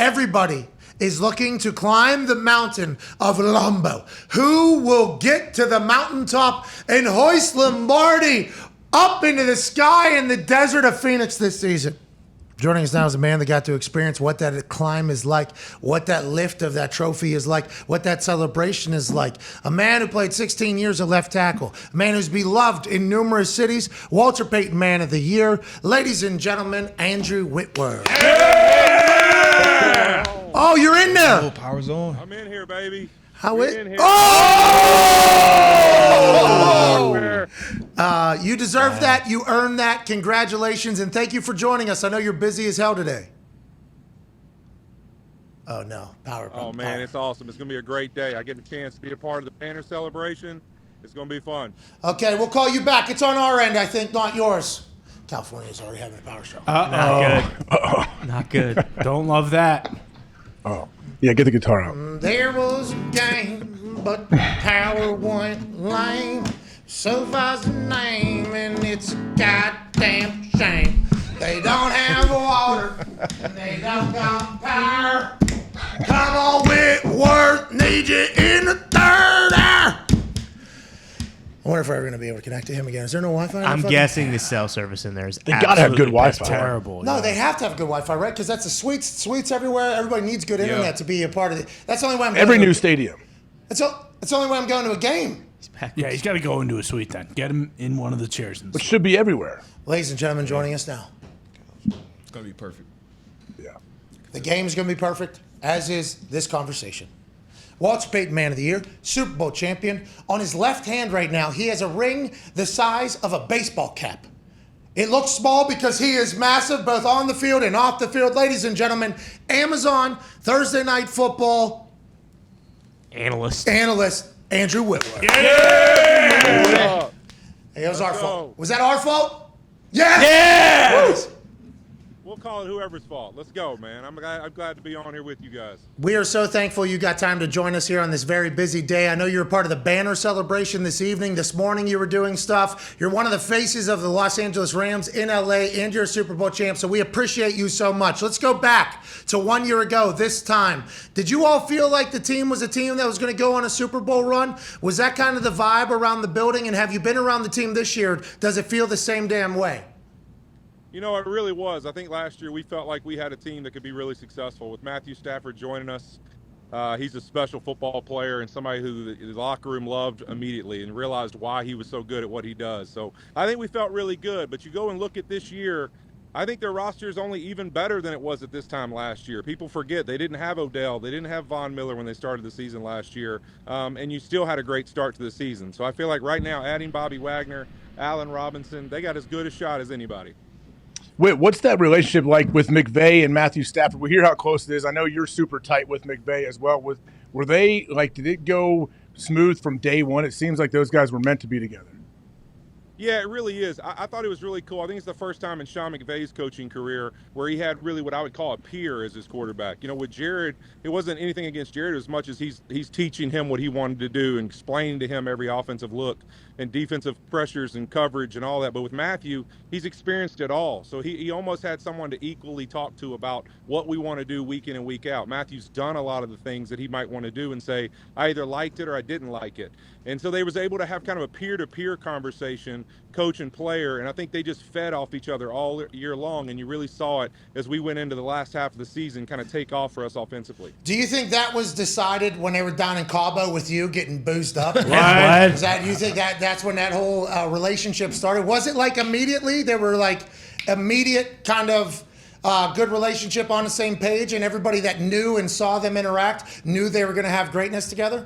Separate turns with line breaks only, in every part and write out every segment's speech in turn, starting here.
Everybody is looking to climb the mountain of Lambo. Who will get to the mountaintop and hoist Lombardi up into the sky in the desert of Phoenix this season? Joining us now is a man that got to experience what that climb is like, what that lift of that trophy is like, what that celebration is like. A man who played 16 years at left tackle, a man who's beloved in numerous cities, Walter Payton Man of the Year. Ladies and gentlemen, Andrew Whitworth.
Yeah!
Oh, you're in there.
Oh, power's on.
I'm in here, baby.
How
We're
it?
in here.
Oh! You deserve that. You earned that. Congratulations, and thank you for joining us. I know you're busy as hell today. Oh, no. Power.
Oh, man,
power.
it's awesome. It's going to be a great day. I get a chance to be a part of the banner celebration. It's going to be fun.
Okay, we'll call you back. It's on our end, I think, not yours. California's already having a power show.
Not good. Not good. Don't love that.
Oh, yeah, get the guitar out.
There was a game, but power went lame. SoFi's the name, and it's a goddamn shame. They don't have water, and they don't got power. Come on, Whitworth, need you in the third hour. I wonder if we're ever going to be able to connect to him again. Is there no Wi-Fi?
I'm guessing the cell service in there is
They gotta have good Wi-Fi.
Terrible.
No, they have to have good Wi-Fi, right? Because that's the suites everywhere. Everybody needs good internet to be a part of it. That's the only way I'm going
Every
to
new stadium.
It's the only way I'm going to a game.
Yeah, he's got to go into a suite then. Get him in one of the chairs.
Which should be everywhere.
Ladies and gentlemen, joining us now.
It's going to be perfect.
Yeah.
The game's going to be perfect, as is this conversation. Walter Payton Man of the Year, Super Bowl champion. On his left hand right now, he has a ring the size of a baseball cap. It looks small because he is massive, both on the field and off the field. Ladies and gentlemen, Amazon Thursday Night Football
Analyst
Andrew Whitworth.
Yeah!
Hey, it was our
Let's
fault.
go.
Was that our fault? Yes!
Yeah!
We'll call it whoever's fault. Let's go, man. I'm glad to be on here with you guys.
We are so thankful you got time to join us here on this very busy day. I know you're a part of the banner celebration this evening. This morning you were doing stuff. You're one of the faces of the Los Angeles Rams in LA, and you're a Super Bowl champ, so we appreciate you so much. Let's go back to 1 year ago this time. Did you all feel like the team was a team that was going to go on a Super Bowl run? Was that kind of the vibe around the building? And have you been around the team this year? Does it feel the same damn way?
You know, it really was. I think last year we felt like we had a team that could be really successful. With Matthew Stafford joining us, he's a special football player and somebody who the locker room loved immediately and realized why he was so good at what he does. So I think we felt really good. But you go and look at this year, I think their roster is only even better than it was at this time last year. People forget they didn't have Odell. They didn't have Von Miller when they started the season last year. And you still had a great start to the season. So I feel like right now adding Bobby Wagner, Allen Robinson, they got as good a shot as anybody.
Wait, what's that relationship like with McVay and Matthew Stafford? We hear how close it is. I know you're super tight with McVay as well. Were they, like, did it go smooth from day one? It seems like those guys were meant to be together.
Yeah, it really is. I thought it was really cool. I think it's the first time in Sean McVay's coaching career where he had really what I would call a peer as his quarterback. You know, with Jared, it wasn't anything against Jared as much as he's teaching him what he wanted to do and explaining to him every offensive look and defensive pressures and coverage and all that. But with Matthew, he's experienced it all. So he almost had someone to equally talk to about what we want to do week in and week out. Matthew's done a lot of the things that he might want to do and say, I either liked it or I didn't like it. And so they was able to have kind of a peer-to-peer conversation, coach and player, and I think they just fed off each other all year long, and you really saw it as we went into the last half of the season kind of take off for us offensively.
Do you think that was decided when they were down in Cabo with you getting boozed up?
What?
Is that, you think that's when that whole relationship started? Was it like immediately? They were like immediate kind of good relationship on the same page, and everybody that knew and saw them interact knew they were going to have greatness together?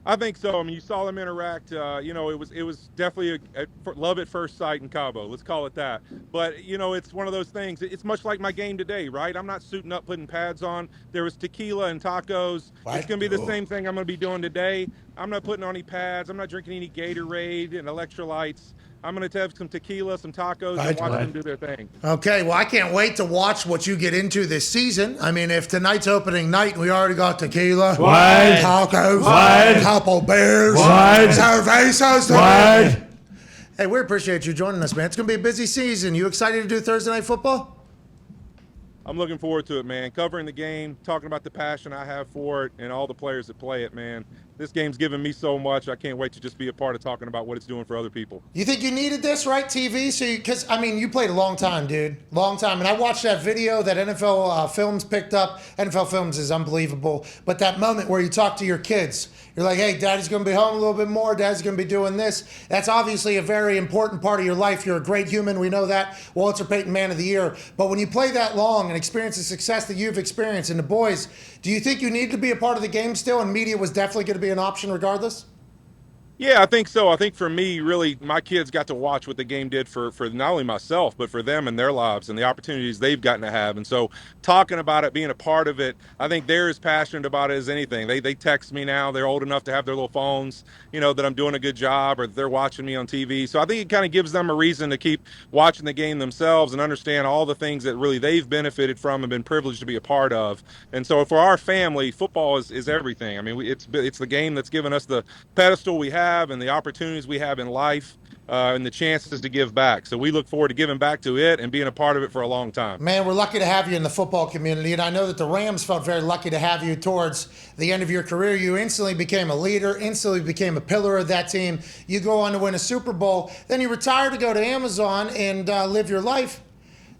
I think so. I mean, you saw them interact. You know, it was definitely a love at first sight in Cabo. Let's call it that. But, you know, it's one of those things. It's much like my game today, right? I'm not suiting up, putting pads on. There was tequila and tacos.
What?
It's going to be the same thing I'm going to be doing today. I'm not putting on any pads. I'm not drinking any Gatorade and electrolytes. I'm going to have some tequila, some tacos, and watch them do their thing.
Okay, well, I can't wait to watch what you get into this season. I mean, if tonight's opening night and we already got tequila, tacos, couple beers, cervezas. Hey, we appreciate you joining us, man. It's going to be a busy season. You excited to do Thursday Night Football?
I'm looking forward to it, man. Covering the game, talking about the passion I have for it, and all the players that play it, man. This game's given me so much. I can't wait to just be a part of talking about what it's doing for other people.
You think you needed this, right, TV? So, because I mean, you played a long time, dude, long time. And I watched that video that NFL Films picked up. NFL Films is unbelievable. But that moment where you talk to your kids, you're like, "Hey, Daddy's going to be home a little bit more. Dad's going to be doing this." That's obviously a very important part of your life. You're a great human. We know that. Walter Payton, Man of the Year. But when you play that long and experience the success that you've experienced, and the boys, do you think you need to be a part of the game still? And media was definitely going to be an option regardless?
Yeah, I think so. I think for me, really, my kids got to watch what the game did for not only myself, but for them and their lives and the opportunities they've gotten to have. And so talking about it, being a part of it, I think they're as passionate about it as anything. They text me now. They're old enough to have their little phones, that I'm doing a good job or they're watching me on TV. So I think it kind of gives them a reason to keep watching the game themselves and understand all the things that really they've benefited from and been privileged to be a part of. And so for our family, football is everything. I mean, it's the game that's given us the pedestal we have and the opportunities we have in life and the chances to give back. So we look forward to giving back to it and being a part of it for a long time.
Man, we're lucky to have you in the football community, and I know that the Rams felt very lucky to have you towards the end of your career. You instantly became a leader, instantly became a pillar of that team. You go on to win a Super Bowl, then you retire to go to Amazon and live your life.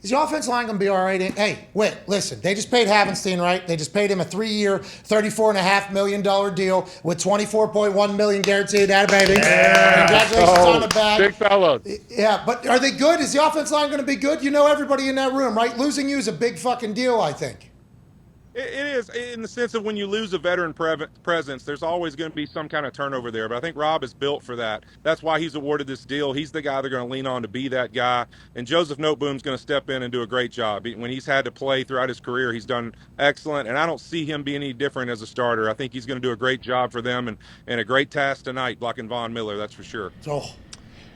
Is the offensive line going to be all right? Hey, wait, listen. They just paid Havenstein, right? They just paid him a 3-year, $34.5 million deal with $24.1 million guaranteed. That baby.
Yeah.
Congratulations on the bag.
Big fellow.
Yeah, but are they good? Is the offensive line going to be good? You know everybody in that room, right? Losing you is a big fucking deal, I think.
It is, in the sense of when you lose a veteran presence, there's always going to be some kind of turnover there. But I think Rob is built for that. That's why he's awarded this deal. He's the guy they're going to lean on to be that guy. And Joseph Noteboom's going to step in and do a great job. When he's had to play throughout his career, he's done excellent. And I don't see him being any different as a starter. I think he's going to do a great job for them and a great task tonight, blocking Von Miller, that's for sure.
Oh.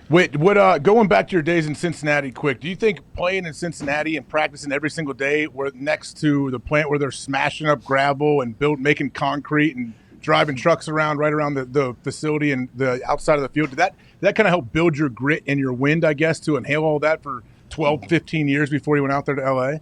Wait, going back to your days in Cincinnati quick, do you think playing in Cincinnati and practicing every single day were next to the plant where they're smashing up gravel and making concrete and driving trucks around right around the facility and the outside of the field, did that kind of help build your grit and your wind, I guess, to inhale all that for 12, 15 years before you went out there to L.A.?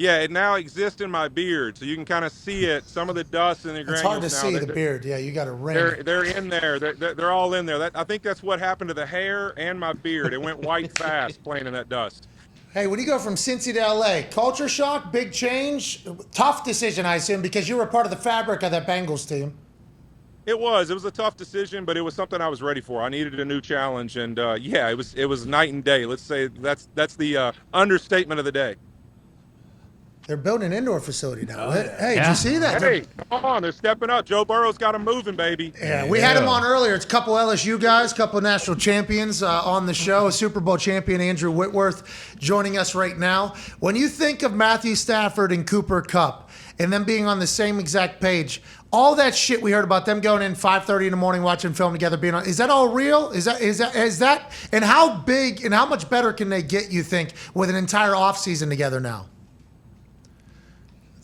Yeah, it now exists in my beard, so you can kind of see it. Some of the dust and the granules.
It's hard to
now,
see the beard. Yeah, you got to ring.
They're in there. They're all in there. I think that's what happened to the hair and my beard. It went white fast playing in that dust.
Hey, when you go from Cincy to LA, culture shock, big change, tough decision, I assume, because you were part of the fabric of that Bengals team.
It was a tough decision, but it was something I was ready for. I needed a new challenge, and it was night and day. Let's say that's the understatement of the day.
They're building an indoor facility now.
Yeah.
Hey, did you see that?
Hey, come on, they're stepping up. Joe Burrow's got them moving, baby.
Yeah, we had him on earlier. It's a couple LSU guys, couple national champions on the show. A Super Bowl champion, Andrew Whitworth, joining us right now. When you think of Matthew Stafford and Cooper Kupp and them being on the same exact page, all that shit we heard about them going in 5:30 in the morning watching film together, being on, is that all real? Is that and how big and how much better can they get, you think, with an entire offseason together now?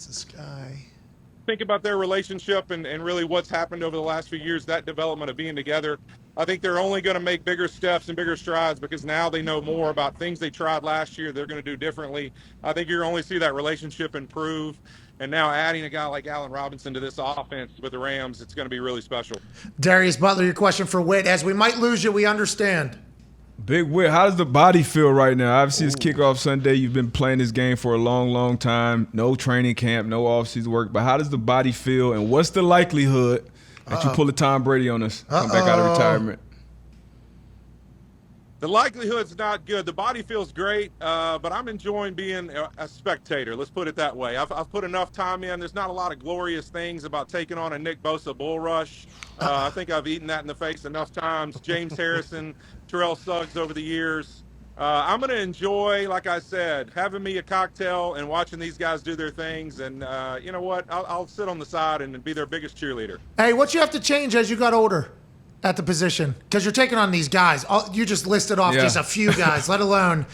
This guy.
Think about their relationship and really what's happened over the last few years, that development of being together. I think they're only going to make bigger steps and bigger strides because now they know more about things they tried last year they're going to do differently. I think you're only see that relationship improve. And now adding a guy like Allen Robinson to this offense with the Rams, it's going to be really special.
Darius Butler, your question for Whit. As we might lose you, we understand.
Big Whit, how does the body feel right now? Obviously, it's kickoff Sunday. You've been playing this game for a long, long time. No training camp, no offseason work. But how does the body feel, and what's the likelihood that you pull a Tom Brady on us, come back out of retirement?
The likelihood's not good. The body feels great, but I'm enjoying being a spectator. Let's put it that way. I've put enough time in. There's not a lot of glorious things about taking on a Nick Bosa bull rush. I think I've eaten that in the face enough times. James Harrison, Terrell Suggs over the years. I'm going to enjoy, like I said, having me a cocktail and watching these guys do their things. And you know what? I'll sit on the side and be their biggest cheerleader.
Hey, what you have to change as you got older at the position? Because you're taking on these guys. You just listed off just a few guys, let alone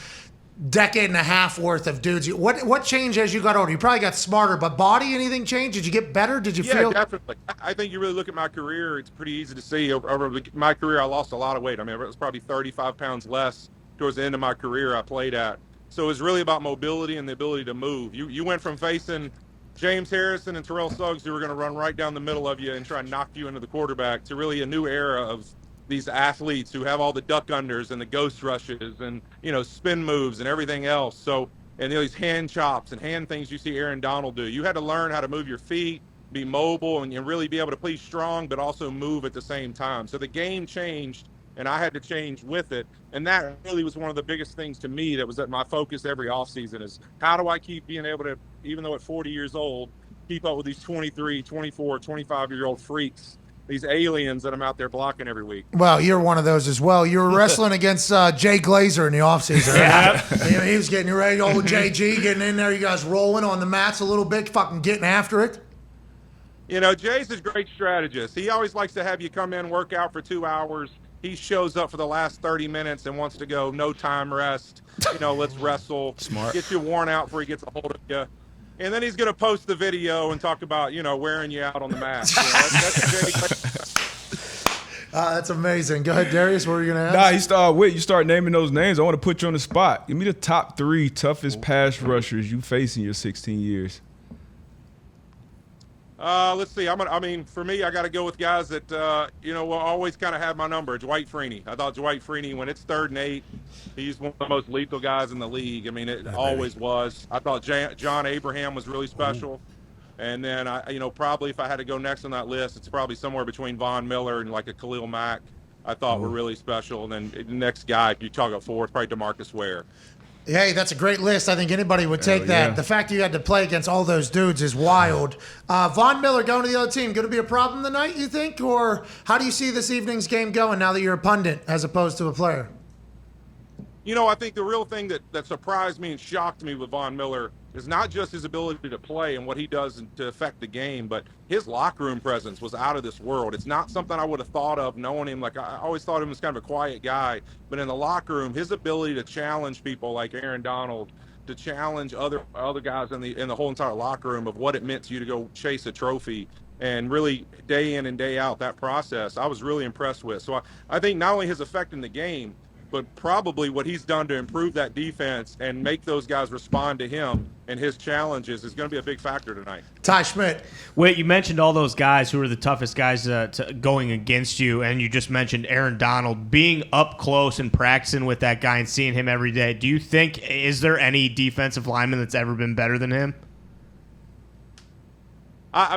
decade and a half worth of dudes. What changed as you got older? You probably got smarter, but body, anything changed? Did you get better? Did you feel?
Yeah, definitely. I think you really look at my career, it's pretty easy to see. Over my career, I lost a lot of weight. I mean, it was probably 35 pounds less towards the end of my career I played at. So it was really about mobility and the ability to move. You went from facing James Harrison and Terrell Suggs, who were going to run right down the middle of you and try and knock you into the quarterback, to really a new era of these athletes who have all the duck unders and the ghost rushes and, spin moves and everything else. So, and these hand chops and hand things you see Aaron Donald do. You had to learn how to move your feet, be mobile, and really be able to play strong, but also move at the same time. So the game changed, and I had to change with it. And that really was one of the biggest things to me that was at my focus every offseason is how do I keep being able to, even though at 40 years old, keep up with these 23, 24, 25-year-old freaks, these aliens that I'm out there blocking every week.
Well, you're one of those as well. You were wrestling against Jay Glazer in the offseason. Yeah. He was getting ready, old JG, getting in there. You guys rolling on the mats a little bit, fucking getting after it.
Jay's a great strategist. He always likes to have you come in, work out for 2 hours. He shows up for the last 30 minutes and wants to go no time rest. Let's wrestle.
Smart.
Get you worn out before he gets a hold of you. And then he's going to post the video and talk about, wearing you out on the mat.
That's amazing. Go ahead, Darius. What were you going to ask?
You start naming those names. I want to put you on the spot. Give me the top 3 toughest pass rushers you face in your 16 years.
Let's see. For me, I got to go with guys that, will always kind of have my number. Dwight Freeney. I thought Dwight Freeney, when it's 3rd and 8, he's one of the most lethal guys in the league. It always was. I thought John Abraham was really special. And then, probably if I had to go next on that list, it's probably somewhere between Von Miller and like a Khalil Mack. I thought were really special. And then the next guy, if you talk about 4, it's probably DeMarcus Ware.
Hey, that's a great list. I think anybody would take that.
Yeah.
The fact you had to play against all those dudes is wild. Von Miller going to the other team, going to be a problem tonight, you think? Or how do you see this evening's game going now that you're a pundit as opposed to a player?
I think the real thing that surprised me and shocked me with Von Miller is not just his ability to play and what he does to affect the game, but his locker room presence was out of this world. It's not something I would have thought of knowing him. Like, I always thought him as kind of a quiet guy, but in the locker room, his ability to challenge people like Aaron Donald, to challenge other guys in the whole entire locker room of what it meant to you to go chase a trophy, and really day in and day out, that process, I was really impressed with. So I think not only his effect in the game, but probably what he's done to improve that defense and make those guys respond to him and his challenges is going to be a big factor tonight.
Ty Schmidt.
Wait, you mentioned all those guys who are the toughest guys going against you, and you just mentioned Aaron Donald. Being up close and practicing with that guy and seeing him every day, do you think, is there any defensive lineman that's ever been better than him?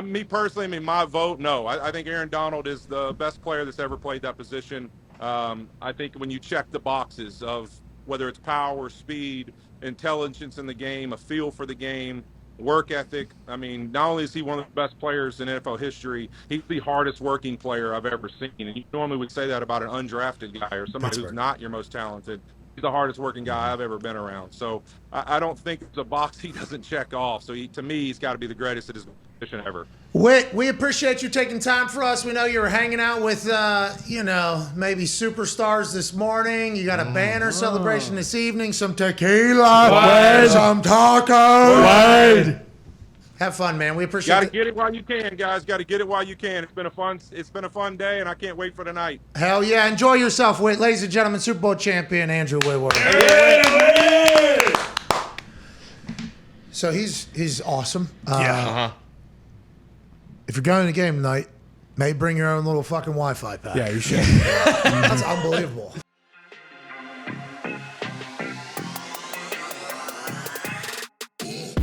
Me personally, my vote, no. I think Aaron Donald is the best player that's ever played that position. I think when you check the boxes of whether it's power, speed, intelligence in the game, a feel for the game, work ethic, not only is he one of the best players in NFL history, he's the hardest working player I've ever seen. And you normally would say that about an undrafted guy or somebody who's not your most talented. He's the hardest working guy I've ever been around. So I don't think it's a box he doesn't check off. So to me, he's got to be the greatest at his position ever.
Whit, we appreciate you taking time for us. We know you were hanging out with, maybe superstars this morning. You got a banner celebration this evening, some tequila, some tacos. Have fun, man. We appreciate it.
Got to get it while you can, guys. Got to get it while you can. It's been a fun day, and I can't wait for tonight.
Hell yeah. Enjoy yourself, Whit. Ladies and gentlemen, Super Bowl champion Andrew Whitworth. So he's awesome. If you're going to the game tonight, maybe bring your own little fucking Wi-Fi pad.
Yeah, you should.
That's unbelievable.